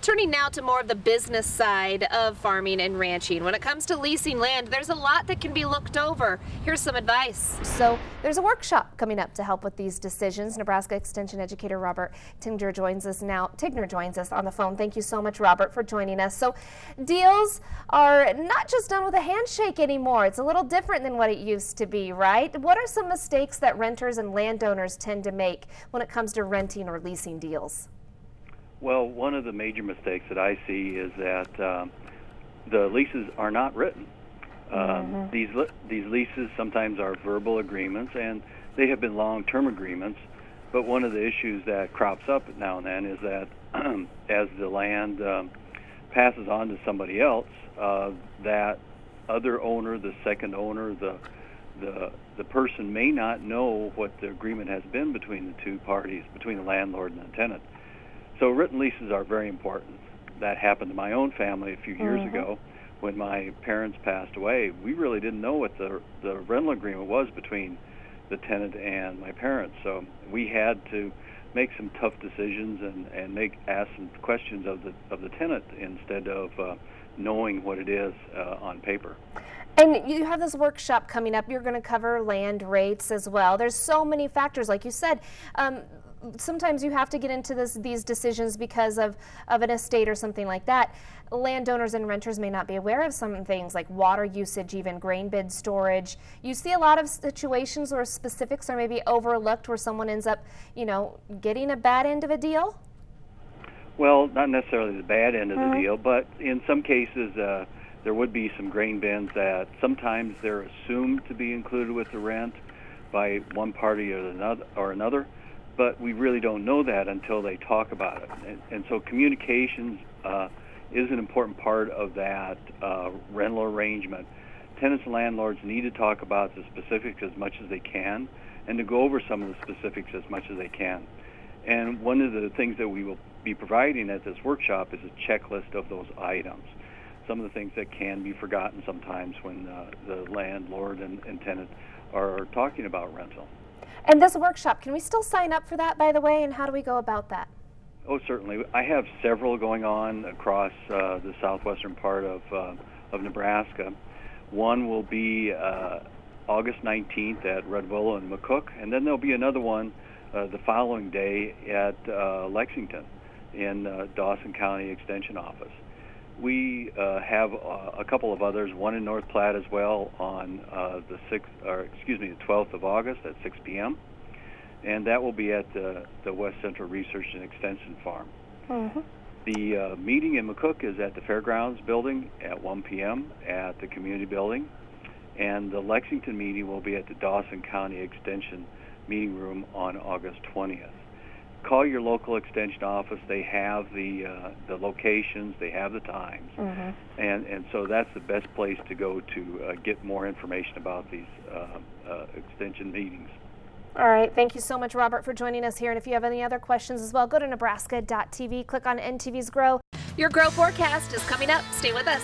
Turning now to more of the business side of farming and ranching. When it comes to leasing land, there's a lot that can be looked over. Here's some advice. So there's a workshop coming up to help with these decisions. Nebraska Extension Educator Robert Tigner joins us now. Tigner joins us on the phone. Thank you so much, Robert, for joining us. So deals are not just done with a handshake anymore. It's a little different than what it used to be, right? What are some mistakes that renters and landowners tend to make when it comes to renting or leasing deals? Well, one of the major mistakes that I see is that the leases are not written. These leases sometimes are verbal agreements, and they have been long-term agreements. But one of the issues that crops up now and then is that as the land passes on to somebody else, that other owner, the second owner, the person may not know what the agreement has been between the two parties, between the landlord and the tenant. So written leases are very important. That happened to my own family a few years ago when my parents passed away. We really didn't know what the rental agreement was between the tenant and my parents. So we had to make some tough decisions and ask some questions of the tenant instead of knowing what it is on paper. And you have this workshop coming up. You're going to cover land rates as well. There's so many factors, like you said. Sometimes you have to get into these decisions because of an estate or something like that. Landowners and renters may not be aware of some things like water usage, even grain bin storage. You see a lot of situations where specifics are maybe overlooked, where someone ends up, getting a bad end of a deal? Well, not necessarily the bad end of the deal, but in some cases there would be some grain bins that sometimes they're assumed to be included with the rent by one party or another. But we really don't know that until they talk about it. And so communications is an important part of that rental arrangement. Tenants and landlords need to talk about the specifics as much as they can and to go over some of the specifics as much as they can. And one of the things that we will be providing at this workshop is a checklist of those items. Some of the things that can be forgotten sometimes when the landlord and tenant are talking about rental. And this workshop, can we still sign up for that, by the way, and how do we go about that? Oh, certainly. I have several going on across the southwestern part of Nebraska. One will be August 19th at Red Willow and McCook, and then there'll be another one the following day at Lexington in Dawson County Extension Office. We have a couple of others, one in North Platte as well on the 12th of August at 6 p.m. And that will be at the West Central Research and Extension Farm. The meeting in McCook is at the Fairgrounds building at 1 p.m. at the community building. And the Lexington meeting will be at the Dawson County Extension meeting room on August 20th. Call your local extension office. They have the locations, they have the times, and so that's the best place to go to get more information about these extension meetings. All right, thank you so much, Robert, for joining us here. And if you have any other questions as well, go to nebraska.tv, click on NTV's Grow. Your Grow forecast is coming up. Stay with us.